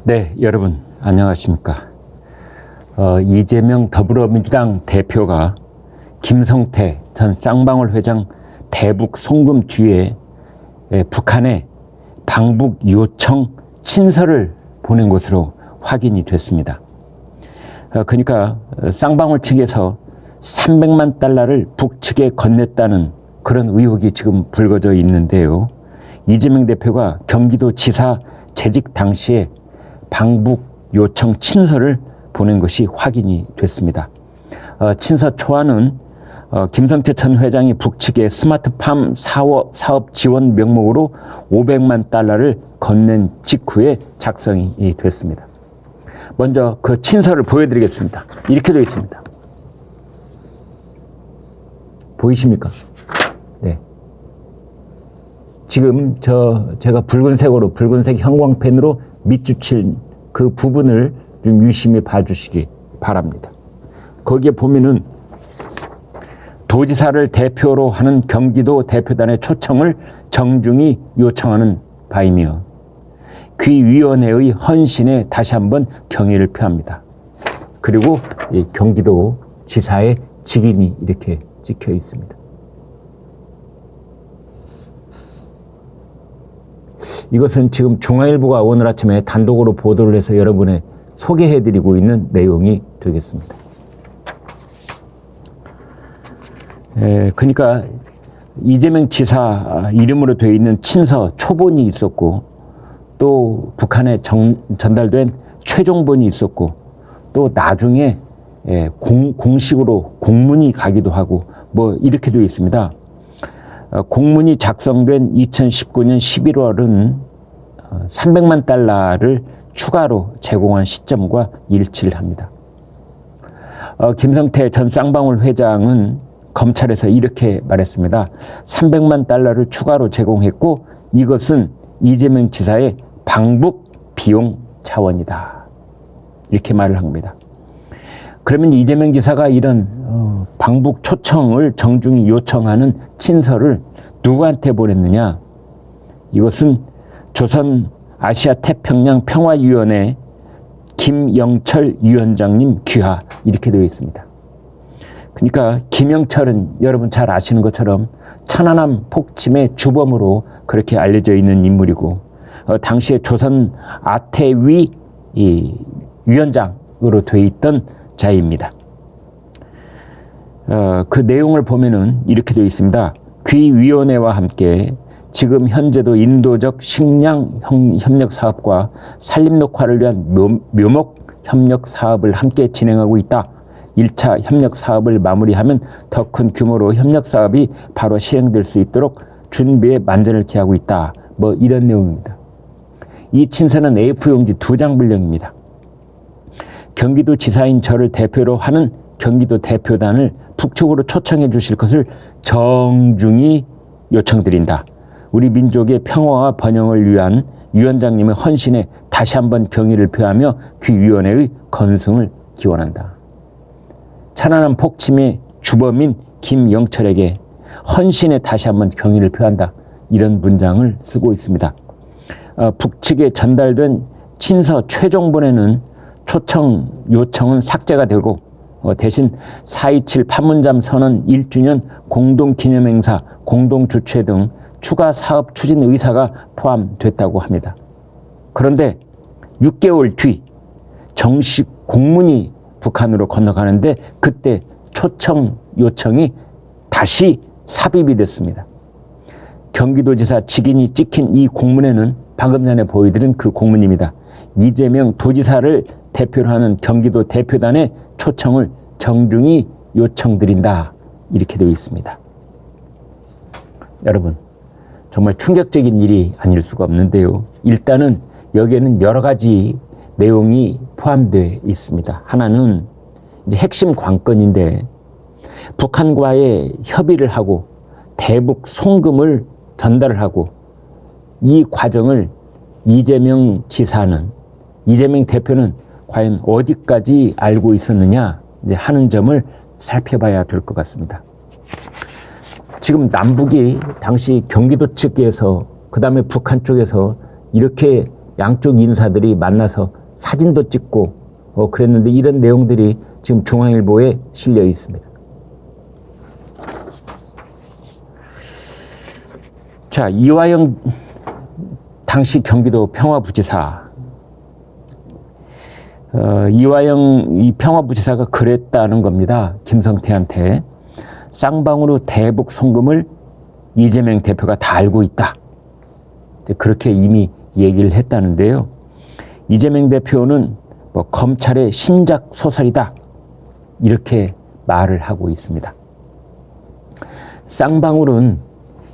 네, 여러분 안녕하십니까. 이재명 더불어민주당 대표가 김성태 전 쌍방울 회장 대북 송금 뒤에 북한에 방북 요청 친서를 보낸 것으로 확인이 됐습니다. 그러니까 쌍방울 측에서 300만 달러를 북측에 건넸다는 그런 의혹이 지금 불거져 있는데요. 이재명 대표가 경기도지사 재직 당시에 방북 요청 친서를 보낸 것이 확인이 됐습니다. 친서 초안은 김성태 전 회장이 북측에 스마트팜 사업 지원 명목으로 500만 달러를 건넨 직후에 작성이 됐습니다. 먼저 그 친서를 보여드리겠습니다. 이렇게 되어 있습니다. 보이십니까? 네. 지금 제가 붉은색 형광펜으로 밑줄친 그 부분을 좀 유심히 봐주시기 바랍니다. 거기에 보면은 도지사를 대표로 하는 경기도 대표단의 초청을 정중히 요청하는 바이며 귀위원회의 헌신에 다시 한번 경의를 표합니다. 그리고 이 경기도 지사의 직인이 이렇게 찍혀 있습니다. 이것은 지금 중앙일보가 오늘 아침에 단독으로 보도를 해서 여러분에 소개해드리고 있는 내용이 되겠습니다. 그러니까 이재명 지사 이름으로 되어 있는 친서 초본이 있었고, 또 북한에 전달된 최종본이 있었고, 또 나중에 공식으로 공문이 가기도 하고 뭐 이렇게 되어 있습니다. 공문이 작성된 2019년 11월은 300만 달러를 추가로 제공한 시점과 일치를 합니다. 김성태 전 쌍방울 회장은 검찰에서 이렇게 말했습니다. 300만 달러를 추가로 제공했고 이것은 이재명 지사의 방북 비용 차원이다. 이렇게 말을 합니다. 그러면 이재명 지사가 이런 방북 초청을 정중히 요청하는 친서를 누구한테 보냈느냐? 이것은 조선 아시아 태평양 평화위원회 김영철 위원장님 귀하 이렇게 되어 있습니다. 그러니까 김영철은 여러분 잘 아시는 것처럼 천안함 폭침의 주범으로 그렇게 알려져 있는 인물이고 당시에 조선 아태위 위원장으로 되어 있던 자입니다. 그 내용을 보면은 이렇게 되어 있습니다. 귀위원회와 함께 지금 현재도 인도적 식량 협력 사업과 산림 녹화를 위한 묘목 협력 사업을 함께 진행하고 있다. 1차 협력 사업을 마무리하면 더 큰 규모로 협력 사업이 바로 시행될 수 있도록 준비에 만전을 기하고 있다. 뭐 이런 내용입니다. 이 친서는 A4용지 2장 분량입니다. 경기도 지사인 저를 대표로 하는 경기도 대표단을 북측으로 초청해 주실 것을 정중히 요청드린다. 우리 민족의 평화와 번영을 위한 위원장님의 헌신에 다시 한번 경의를 표하며 귀위원회의 건승을 기원한다. 천안함 폭침의 주범인 김영철에게 헌신에 다시 한번 경의를 표한다. 이런 문장을 쓰고 있습니다. 북측에 전달된 친서 최종본에는 초청 요청은 삭제가 되고 대신 4.27 판문점 선언 1주년 공동기념행사, 공동주최 등 추가 사업 추진 의사가 포함됐다고 합니다. 그런데 6개월 뒤 정식 공문이 북한으로 건너가는데 그때 초청 요청이 다시 삽입이 됐습니다. 경기도지사 직인이 찍힌 이 공문에는 방금 전에 보여드린 그 공문입니다. 이재명 도지사를 대표로 하는 경기도 대표단의 초청을 정중히 요청드린다. 이렇게 되어 있습니다. 여러분, 정말 충격적인 일이 아닐 수가 없는데요. 일단은 여기에는 여러 가지 내용이 포함되어 있습니다. 하나는 이제 핵심 관건인데 북한과의 협의를 하고 대북 송금을 전달을 하고 이 과정을 이재명 대표는 과연 어디까지 알고 있었느냐 이제 하는 점을 살펴봐야 될 것 같습니다. 지금 남북이 당시 경기도 측에서 그 다음에 북한 쪽에서 이렇게 양쪽 인사들이 만나서 사진도 찍고 그랬는데 이런 내용들이 지금 중앙일보에 실려 있습니다. 자, 이화영 당시 경기도 평화부지사, 이화영 이 평화부지사가 그랬다는 겁니다. 김성태한테 쌍방으로 대북 송금을 이재명 대표가 다 알고 있다. 그렇게 이미 얘기를 했다는데요. 이재명 대표는 뭐 검찰의 신작 소설이다 이렇게 말을 하고 있습니다. 쌍방울은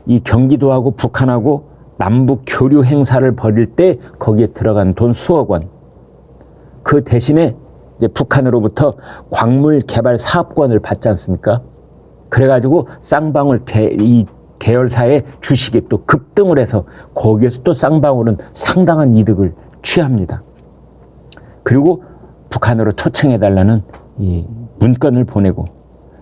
이 경기도하고 북한하고 남북 교류 행사를 벌일 때 거기에 들어간 돈 수억 원, 그 대신에 이제 북한으로부터 광물 개발 사업권을 받지 않습니까? 그래가지고 쌍방울 이 계열사의 주식이 또 급등을 해서 거기에서 또 쌍방울은 상당한 이득을 취합니다. 그리고 북한으로 초청해달라는 이 문건을 보내고,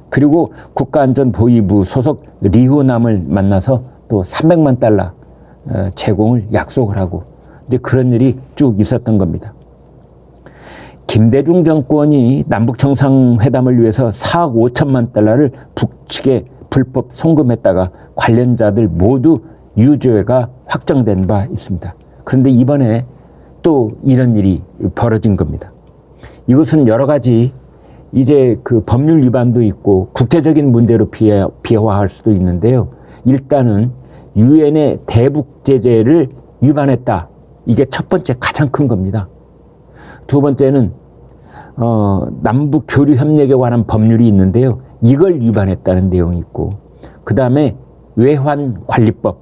그리고 국가안전보위부 소속 리호남을 만나서 또 300만 달러 제공을 약속을 하고, 이제 그런 일이 쭉 있었던 겁니다. 김대중 정권이 남북정상회담을 위해서 4억 5천만 달러를 북측에 불법 송금했다가 관련자들 모두 유죄가 확정된 바 있습니다. 그런데 이번에 또 이런 일이 벌어진 겁니다. 이것은 여러 가지 이제 그 법률 위반도 있고 국제적인 문제로 비화할 수도 있는데요. 일단은 유엔의 대북 제재를 위반했다. 이게 첫 번째 가장 큰 겁니다. 두 번째는 남북 교류 협력에 관한 법률이 있는데요. 이걸 위반했다는 내용이 있고, 그 다음에 외환 관리법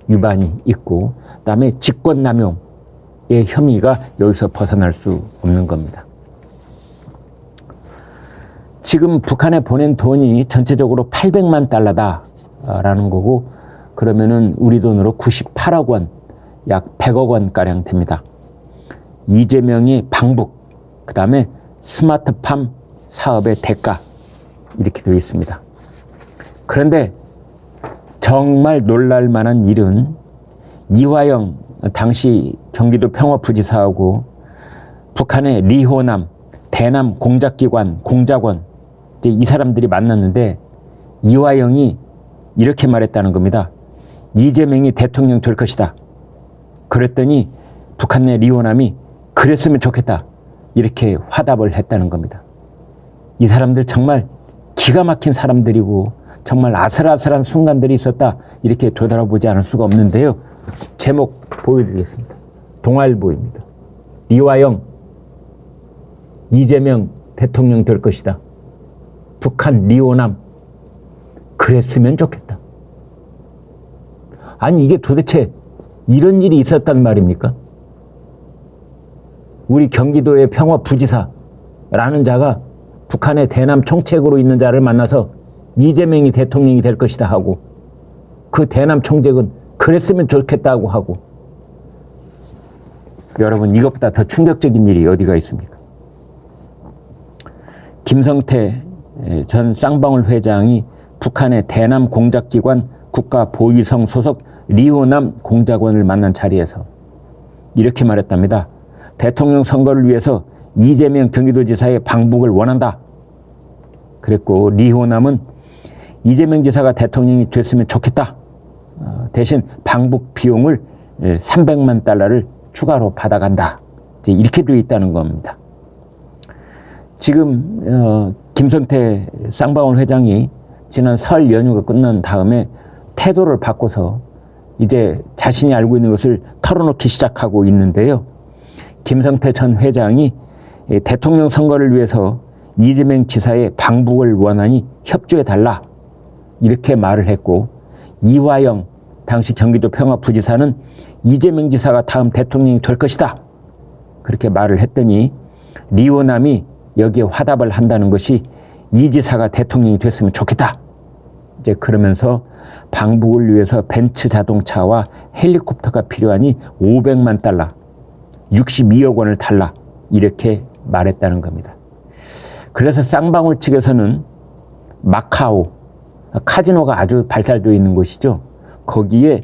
위반이 있고, 그 다음에 직권남용의 혐의가 여기서 벗어날 수 없는 겁니다. 지금 북한에 보낸 돈이 전체적으로 800만 달러다라는 거고, 그러면은 우리 돈으로 98억 원, 약 100억 원가량 됩니다. 이재명이 방북, 그 다음에 스마트팜 사업의 대가, 이렇게 되어 있습니다. 그런데 정말 놀랄 만한 일은 이화영 당시 경기도 평화부지사하고 북한의 리호남, 대남 공작기관, 공작원, 이제 이 사람들이 만났는데 이화영이 이렇게 말했다는 겁니다. 이재명이 대통령 될 것이다. 그랬더니 북한 내 리호남이 그랬으면 좋겠다. 이렇게 화답을 했다는 겁니다. 이 사람들 정말 기가 막힌 사람들이고 정말 아슬아슬한 순간들이 있었다. 이렇게 되돌아보지 않을 수가 없는데요. 제목 보여드리겠습니다. 동아일보입니다. 이화영, 이재명 대통령 될 것이다. 북한 리호남, 그랬으면 좋겠다. 아니 이게 도대체 이런 일이 있었단 말입니까? 우리 경기도의 평화부지사라는 자가 북한의 대남 총책으로 있는 자를 만나서 이재명이 대통령이 될 것이다 하고, 그 대남 총책은 그랬으면 좋겠다고 하고, 여러분 이것보다 더 충격적인 일이 어디가 있습니까? 김성태 전 쌍방울 회장이 북한의 대남 공작기관 국가보위성 소속 리호남 공작원을 만난 자리에서 이렇게 말했답니다. 대통령 선거를 위해서 이재명 경기도지사의 방북을 원한다. 그랬고 리호남은 이재명 지사가 대통령이 됐으면 좋겠다. 대신 방북 비용을 300만 달러를 추가로 받아간다. 이제 이렇게 되어 있다는 겁니다. 지금 김성태 쌍방울 회장이 지난 설 연휴가 끝난 다음에 태도를 바꿔서 이제 자신이 알고 있는 것을 털어놓기 시작하고 있는데요. 김성태 전 회장이 대통령 선거를 위해서 이재명 지사의 방북을 원하니 협조해달라. 이렇게 말을 했고, 이화영 당시 경기도 평화부지사는 이재명 지사가 다음 대통령이 될 것이다. 그렇게 말을 했더니 리호남이 여기에 화답을 한다는 것이 이 지사가 대통령이 됐으면 좋겠다. 이제 그러면서 방북을 위해서 벤츠 자동차와 헬리콥터가 필요하니 500만 달러, 62억 원을 달라. 이렇게 말했다는 겁니다. 그래서 쌍방울 측에서는 마카오, 카지노가 아주 발달되어 있는 곳이죠. 거기에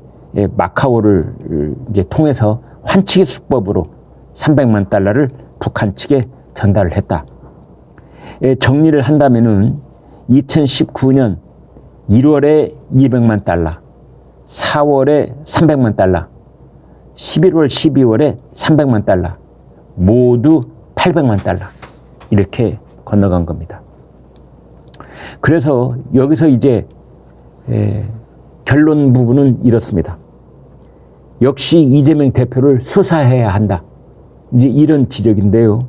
마카오를 이제 통해서 환치기 수법으로 300만 달러를 북한 측에 전달을 했다. 정리를 한다면은 2019년 1월에 200만 달러, 4월에 300만 달러, 11월, 12월에 300만 달러, 모두 800만 달러 이렇게 건너간 겁니다. 그래서 여기서 이제 결론 부분은 이렇습니다. 역시 이재명 대표를 수사해야 한다. 이제 이런 지적인데요.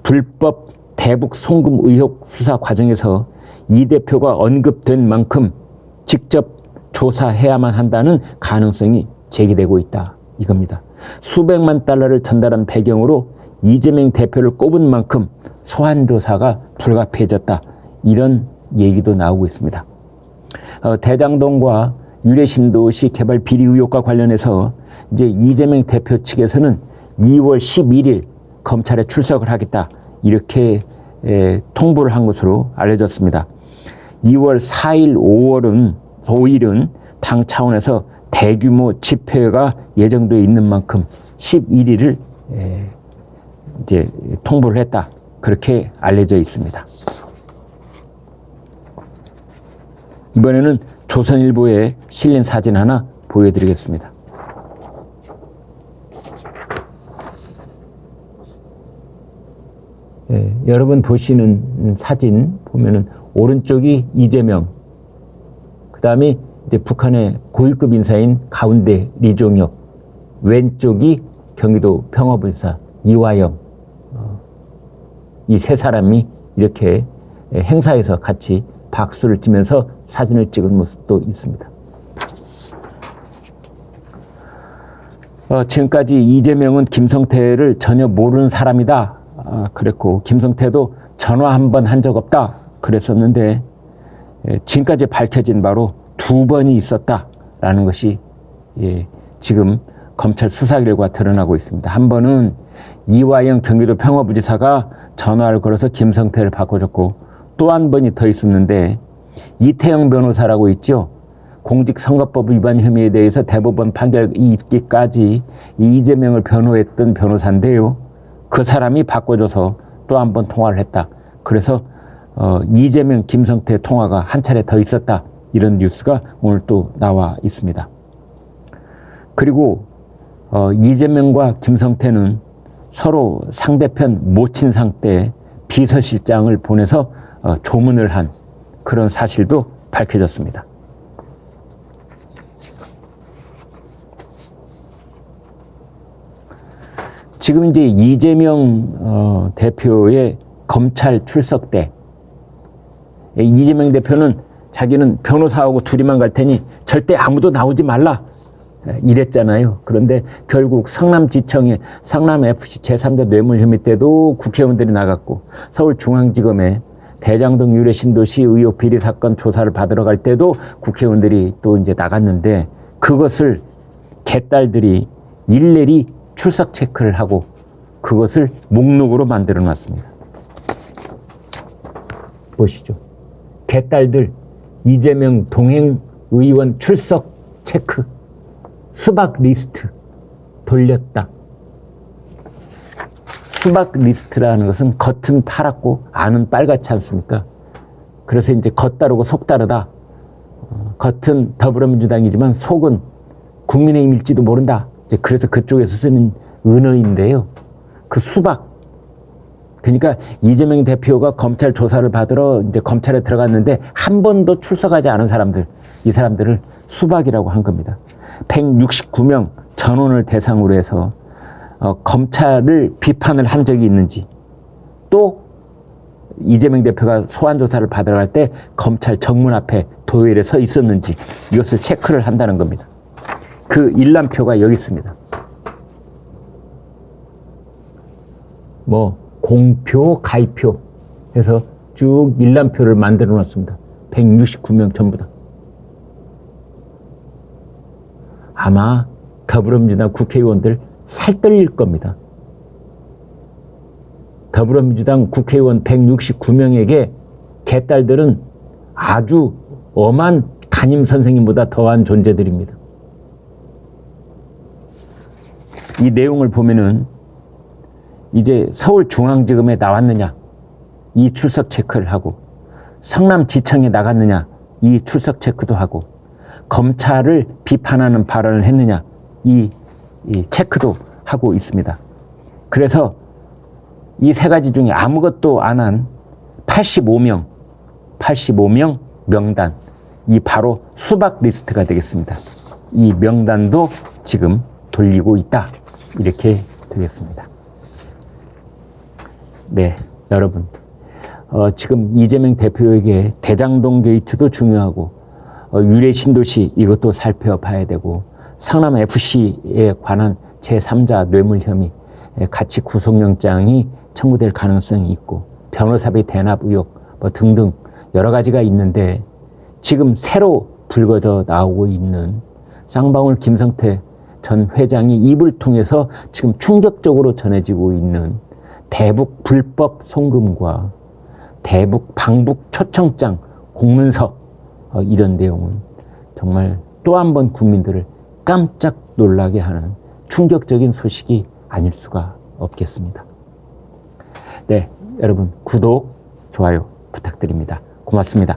불법 대북 송금 의혹 수사 과정에서 이 대표가 언급된 만큼 직접 조사해야만 한다는 가능성이 제기되고 있다. 이겁니다. 수백만 달러를 전달한 배경으로 이재명 대표를 꼽은 만큼 소환 조사가 불가피해졌다. 이런 얘기도 나오고 있습니다. 대장동과 유래신도시 개발 비리 의혹과 관련해서 이제 이재명 대표 측에서는 2월 11일 검찰에 출석을 하겠다. 이렇게 통보를 한 것으로 알려졌습니다. 2월 4일, 5일은 당 차원에서 대규모 집회가 예정되어 있는 만큼 11일을 이제 통보를 했다. 그렇게 알려져 있습니다. 이번에는 조선일보에 실린 사진 하나 보여드리겠습니다. 여러분 보시는 사진 보면은 오른쪽이 이재명, 그 다음에 이제 북한의 고위급 인사인 가운데 리종혁, 왼쪽이 경기도 평화부지사 이화영, 이 세 사람이 이렇게 행사에서 같이 박수를 치면서 사진을 찍은 모습도 있습니다. 지금까지 이재명은 김성태를 전혀 모르는 사람이다. 그랬고 김성태도 전화 한 번 한 적 없다. 그랬었는데 지금까지 밝혀진 바로 2번이 있었다라는 것이 지금 검찰 수사 결과 드러나고 있습니다. 한 번은 이화영 경기도 평화부지사가 전화를 걸어서 김성태를 바꿔줬고 또 한 번이 더 있었는데 이태영 변호사라고 있죠. 공직선거법 위반 혐의에 대해서 대법원 판결이 있기까지 이재명을 변호했던 변호사인데요. 그 사람이 바꿔줘서 또 한 번 통화를 했다. 그래서 이재명, 김성태 통화가 한 차례 더 있었다. 이런 뉴스가 오늘 또 나와 있습니다. 그리고 이재명과 김성태는 서로 상대편 모친상 때 비서실장을 보내서 조문을 한 그런 사실도 밝혀졌습니다. 지금 이제 이재명 대표의 검찰 출석 때 이재명 대표는 자기는 변호사하고 둘이만 갈 테니 절대 아무도 나오지 말라 이랬잖아요. 그런데 결국 성남지청에 성남FC 제3대 뇌물 혐의 때도 국회의원들이 나갔고 서울중앙지검에 대장동 유래신도시 의혹 비리 사건 조사를 받으러 갈 때도 국회의원들이 또 이제 나갔는데 그것을 개딸들이 일일이 출석 체크를 하고 그것을 목록으로 만들어 놨습니다. 보시죠. 개딸들 이재명 동행 의원 출석 체크 수박 리스트 돌렸다. 수박 리스트라는 것은 겉은 파랗고 안은 빨갛지 않습니까? 그래서 이제 겉 다르고 속 다르다. 겉은 더불어민주당이지만 속은 국민의힘일지도 모른다. 이제 그래서 그쪽에서 쓰는 은어인데요. 그 수박. 그러니까 이재명 대표가 검찰 조사를 받으러 이제 검찰에 들어갔는데 한 번도 출석하지 않은 사람들, 이 사람들을 수박이라고 한 겁니다. 169명 전원을 대상으로 해서 검찰을 비판을 한 적이 있는지 또 이재명 대표가 소환 조사를 받으러 갈 때 검찰 정문 앞에 도열에 서 있었는지 이것을 체크를 한다는 겁니다. 그 일람표가 여기 있습니다. 공표, 가입표 해서 쭉 일람표를 만들어 놨습니다. 169명 전부 다. 아마 더불어민주당 국회의원들 살떨릴 겁니다. 더불어민주당 국회의원 169명에게 개딸들은 아주 엄한 담임 선생님보다 더한 존재들입니다. 이 내용을 보면은 이제 서울중앙지검에 나왔느냐, 이 출석 체크를 하고, 성남지청에 나갔느냐, 이 출석 체크도 하고, 검찰을 비판하는 발언을 했느냐, 이 체크도 하고 있습니다. 그래서 이 세 가지 중에 아무것도 안 한 85명 명단, 이 바로 수박 리스트가 되겠습니다. 이 명단도 지금 돌리고 있다, 이렇게 되겠습니다. 네, 여러분, 지금 이재명 대표에게 대장동 게이트도 중요하고, 유래 신도시 이것도 살펴봐야 되고, 성남 FC에 관한 제3자 뇌물 혐의 같이 구속영장이 청구될 가능성이 있고, 변호사비 대납 의혹 뭐 등등 여러 가지가 있는데, 지금 새로 불거져 나오고 있는 쌍방울 김성태 전 회장이 입을 통해서 지금 충격적으로 전해지고 있는 대북 불법 송금과 대북 방북 초청장 공문서, 이런 내용은 정말 또 한 번 국민들을 깜짝 놀라게 하는 충격적인 소식이 아닐 수가 없겠습니다. 네, 여러분 구독, 좋아요 부탁드립니다. 고맙습니다.